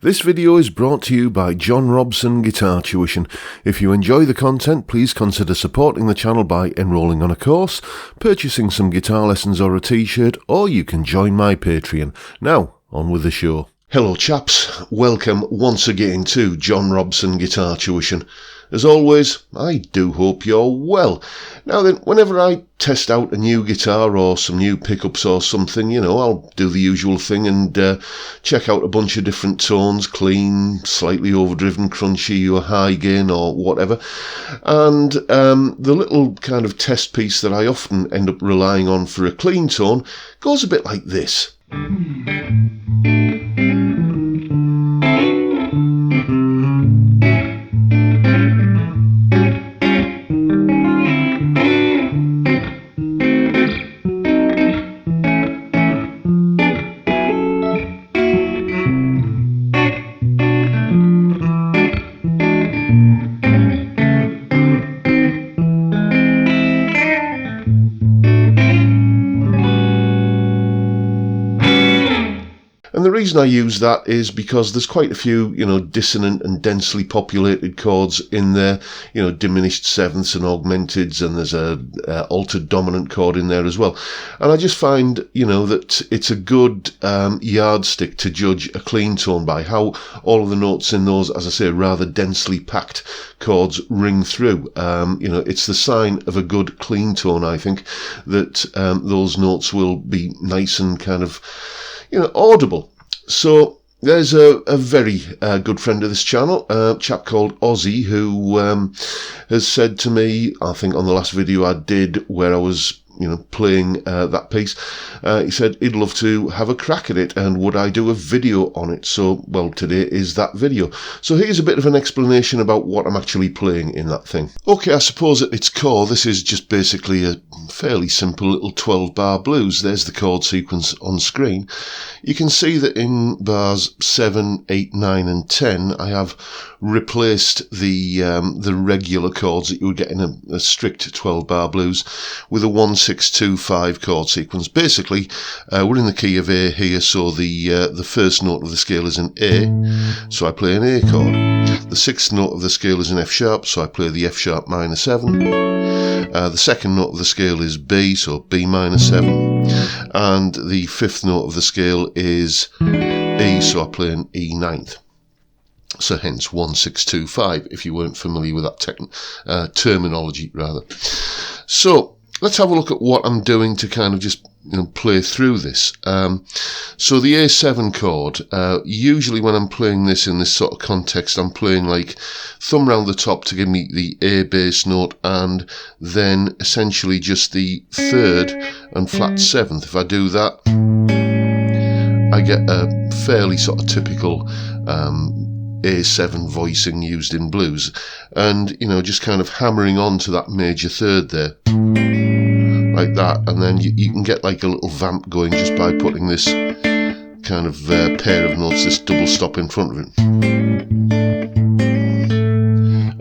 This video is brought to you by John Robson Guitar Tuition. If you enjoy the content, please consider supporting the channel by enrolling on a course, purchasing some guitar lessons or a t-shirt, or you can join my Patreon. Now, on with the show. Hello chaps, welcome once again to John Robson Guitar Tuition. As always, I do hope you're well. Now then, whenever I test out a new guitar or some new pickups or something, I'll do the usual thing and check out a bunch of different tones, clean, slightly overdriven, crunchy, or high gain or whatever. And the little kind of test piece that I often end up relying on for a clean tone goes a bit like this. And the reason I use that is because there's quite a few, dissonant and densely populated chords in there, diminished sevenths and augmenteds, and there's a altered dominant chord in there as well. And I just find, that it's a good yardstick to judge a clean tone by, how all of the notes in those, as I say, rather densely packed chords ring through. It's the sign of a good clean tone, I think, that those notes will be nice and kind of audible. So there's a very good friend of this channel, a chap called Ozzy, who has said to me, I think on the last video I did where I was playing that piece, he said he'd love to have a crack at it and would I do a video on it. So, well, today is that video. So here's a bit of an explanation about what I'm actually playing in that thing. Okay, I suppose at its core this is just basically a fairly simple little 12-bar blues. There's the chord sequence on screen. You can see that in bars 7, 8, 9 and 10 I have replaced the regular chords that you would get in a strict 12-bar blues with a 1, 6, 2, 5 chord sequence. Basically, we're in the key of A here, so the first note of the scale is an A, so I play an A chord. The sixth note of the scale is an F sharp, so I play the F sharp minor 7. The second note of the scale is B, so B minor 7. And the fifth note of the scale is E, so I play an E ninth. So hence 1, 6, 2, 5, if you weren't familiar with that terminology, rather. So let's have a look at what I'm doing to kind of just play through this. So the A7 chord, usually when I'm playing this in this sort of context, I'm playing like thumb round the top to give me the A bass note, and then essentially just the third and flat seventh. If I do that, I get a fairly sort of typical A7 voicing used in blues, and just kind of hammering on to that major third there, like that, and then you can get like a little vamp going just by putting this kind of pair of notes, this double stop in front of it,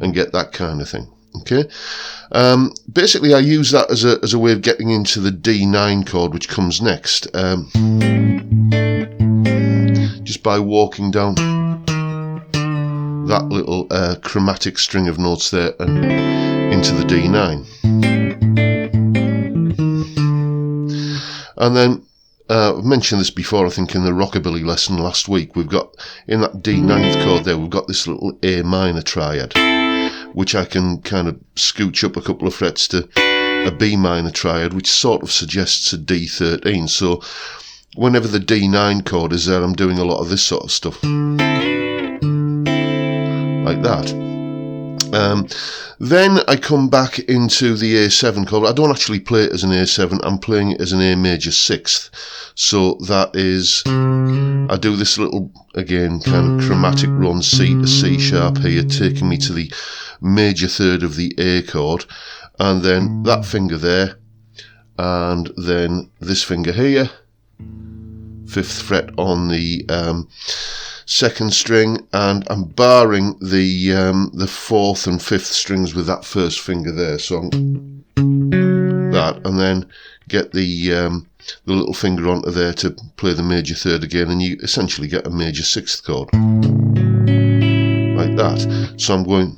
and get that kind of thing. Okay, basically I use that as a way of getting into the D9 chord, which comes next, just by walking down that little chromatic string of notes there and into the D9. And then, I've mentioned this before, I think in the rockabilly lesson last week, we've got, in that D9th chord there, we've got this little A minor triad, which I can kind of scooch up a couple of frets to a B minor triad, which sort of suggests a D13. So whenever the D9 chord is there, I'm doing a lot of this sort of stuff, like that. Then I come back into the A7 chord. I don't actually play it as an A7, I'm playing it as an A major 6th. So that is, I do this little, again, kind of chromatic run, C to C sharp here, taking me to the major third of the A chord, and then that finger there, and then this finger here, 5th fret on the second string, and I'm barring the 4th and 5th strings with that first finger there. So that, and then get the little finger onto there to play the major third again, and you essentially get a major sixth chord like that. So I'm going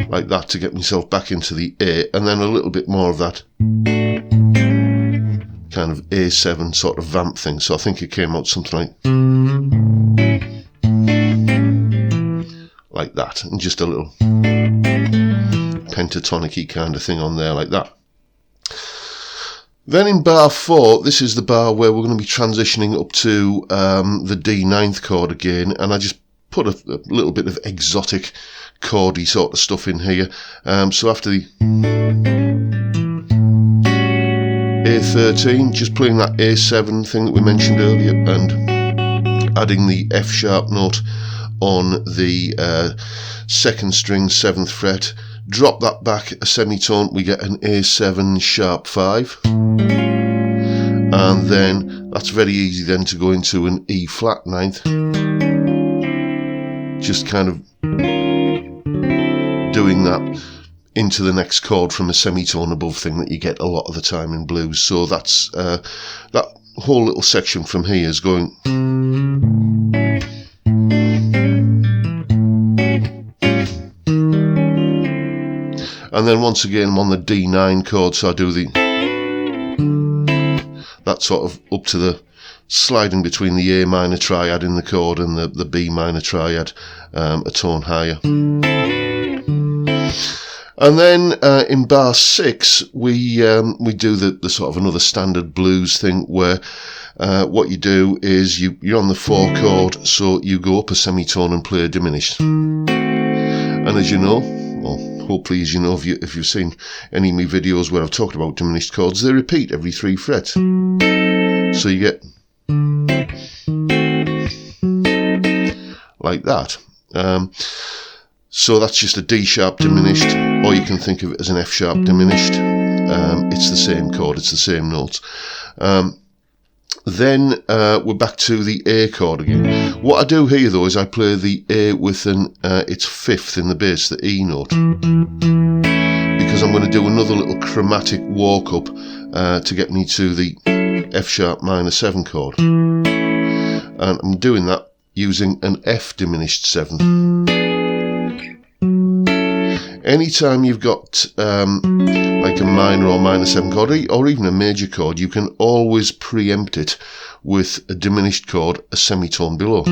like that to get myself back into the A, and then a little bit more of that kind of A7 sort of vamp thing. So I think it came out something like that, and just a little pentatonic-y kind of thing on there like that. Then in bar 4, this is the bar where we're going to be transitioning up to the D ninth chord again, and I just put a little bit of exotic chordy sort of stuff in here. So after the A13, just playing that A7 thing that we mentioned earlier, and adding the F sharp note on the 2nd string 7th fret, drop that back a semitone, we get an A7 sharp 5, and then that's very easy then to go into an E flat 9th, just kind of doing that into the next chord from a semitone above thing that you get a lot of the time in blues. So that's that whole little section from here is going and then once again I'm on the D9 chord, so I do that sort of up to the sliding between the A minor triad in the chord and the B minor triad, a tone higher. And then in bar 6 we do the sort of another standard blues thing where what you do is you're on the 4 chord, so you go up a semitone and play a diminished. And as you know, well, hopefully as you know, if you've seen any of my videos where I've talked about diminished chords, they repeat every 3 frets. So you get like that. So that's just a D sharp diminished, or you can think of it as an F sharp diminished. It's the same chord, it's the same notes. Then we're back to the A chord again. What I do here though is I play the A with its 5th in the bass, the E note, because I'm going to do another little chromatic walk up to get me to the F sharp minor 7 chord, and I'm doing that using an F diminished 7th. Anytime you've got like a minor or minor 7 chord, or even a major chord, you can always preempt it with a diminished chord a semitone below.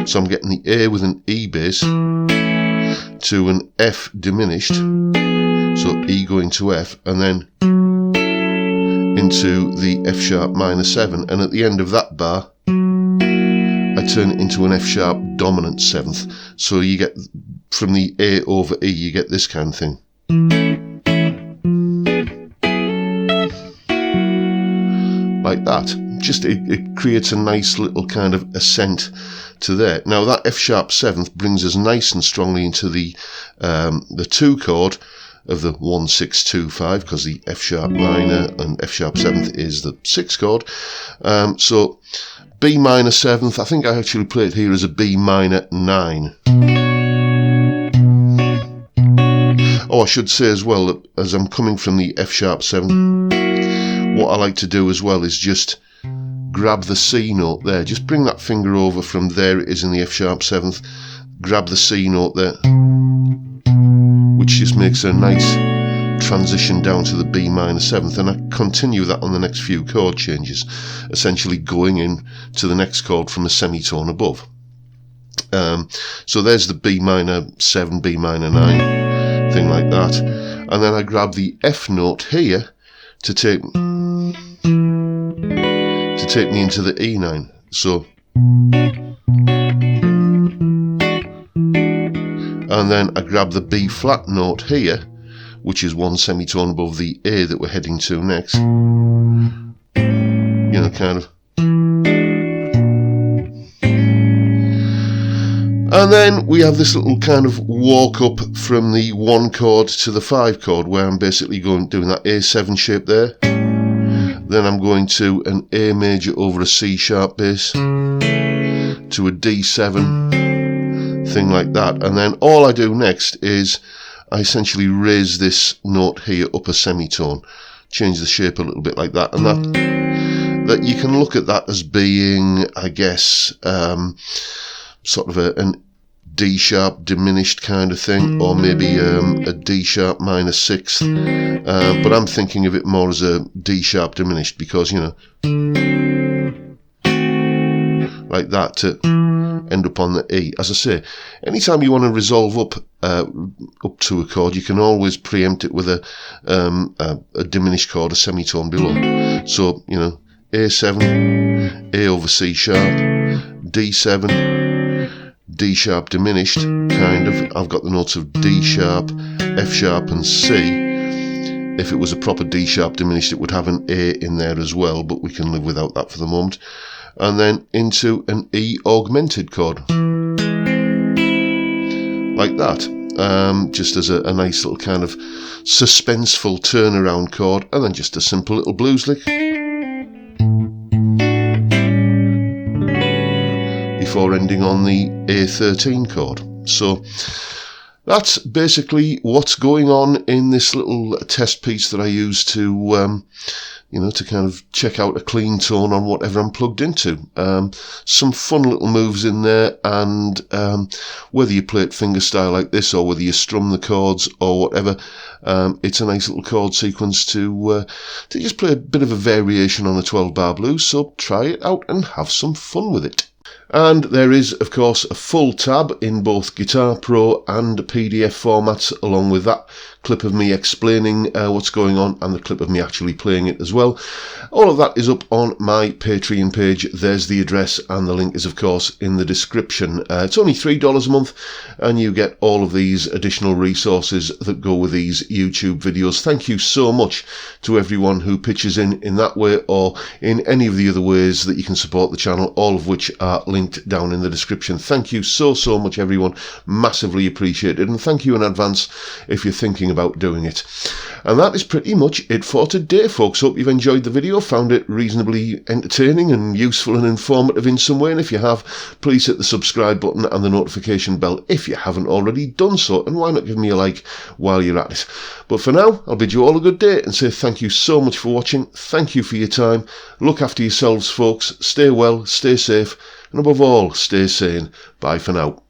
So I'm getting the A with an E bass to an F diminished, so E going to F, and then into the F sharp minor 7, and at the end of that bar I turn it into an F sharp dominant 7th. So you get from the A over E, you get this kind of thing. Like that. Just it creates a nice little kind of ascent to there. Now that F sharp 7th brings us nice and strongly into the 2 chord of the 1 6 2 5, because the F sharp minor and F sharp 7th is the 6th chord. So B minor 7th, I think I actually play it here as a B minor 9. Oh, I should say as well that as I'm coming from the F sharp 7, what I like to do as well is just grab the C note there. Just bring that finger over from there it is in the F sharp 7th, grab the C note there, which just makes a nice transition down to the B minor 7th, and I continue that on the next few chord changes, essentially going in to the next chord from a semitone above. So there's the B minor 7, B minor 9 thing like that, and then I grab the F note here to take me into the E9. So and then I grab the B flat note here, which is 1 semitone above the A that we're heading to next. You know, kind of. And then we have this little kind of walk up from the 1 chord to the 5 chord, where I'm basically doing that A7 shape there. Then I'm going to an A major over a C sharp bass to a D7 thing like that. And then all I do next is I essentially raise this note here up a semitone, change the shape a little bit like that, and that you can look at that as being, I guess, sort of an D sharp diminished kind of thing, or maybe a D sharp minor sixth, but I'm thinking of it more as a D sharp diminished, because, you know, like that, to end up on the E. As I say, anytime you want to resolve up to a chord, you can always preempt it with a diminished chord, a semitone below. So, you know, A7, A over C sharp, D7, D sharp diminished, kind of. I've got the notes of D sharp, F sharp and C. If it was a proper D sharp diminished, it would have an A in there as well, but we can live without that for the moment. And then into an E augmented chord, like that, just as a nice little kind of suspenseful turnaround chord, and then just a simple little blues lick before ending on the A13 chord. So that's basically what's going on in this little test piece that I use to you know, to kind of check out a clean tone on whatever I'm plugged into. Some fun little moves in there, and whether you play it fingerstyle like this, or whether you strum the chords or whatever, it's a nice little chord sequence to just play a bit of a variation on a 12-bar blues. So try it out and have some fun with it. And there is, of course, a full tab in both Guitar Pro and PDF formats, along with that clip of me explaining what's going on, and the clip of me actually playing it as well. All of that is up on my Patreon page. There's the address, and the link is, of course, in the description. It's only $3 a month, and you get all of these additional resources that go with these YouTube videos. Thank you so much to everyone who pitches in that way, or in any of the other ways that you can support the channel, all of which are linked down in the description. Thank you so much, everyone. Massively appreciated, and thank you in advance if you're thinking about doing it. And that is pretty much it for today, folks. Hope you've enjoyed the video, found it reasonably entertaining and useful and informative in some way, and if you have, please hit the subscribe button and the notification bell if you haven't already done so, and why not give me a like while you're at it. But for now, I'll bid you all a good day and say thank you so much for watching. Thank you for your time. Look after yourselves, folks. Stay well, stay safe, and above all, stay sane. Bye for now.